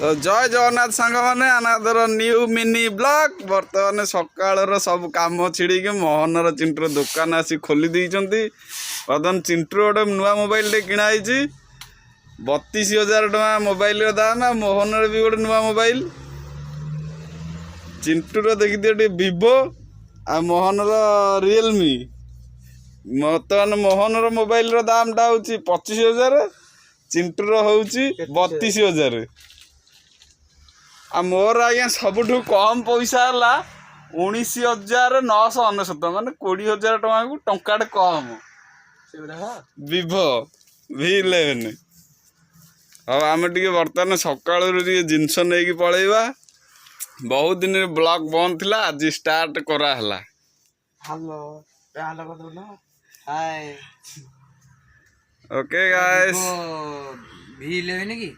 तो जय जगन्नाथ सांग मैंने अनादर न्यू मिनी ब्लॉग बर्तमान सकाल सब कम छिड़ी मोहनर चिंटूर दुकान आसी खोली देइचंती। बर्तमान चिंटूर गोटे नुआ मोबाइल किणाई 32,000 टका मोबाइल दाम मोहनर भी गोटे नुआ मोबाइल चिंटूर देखी दिए विवो आ मोहनर रियलमी। बर्तमान मोहनर मोबाइल दाम टा हूँ 25,000 चिंटूर हूँ 32,000 आ मोर आज्ञा सबुठ कम पैसा है 19,999 माने 20,000 टका को टंकाटे कम विवो V11। अब आम टे बर्तमान सकाल जिनस नहीं पलैबा बहुत दिन ब्लॉग बंद थिला आज स्टार्ट कराला। ओके गाइस V11 की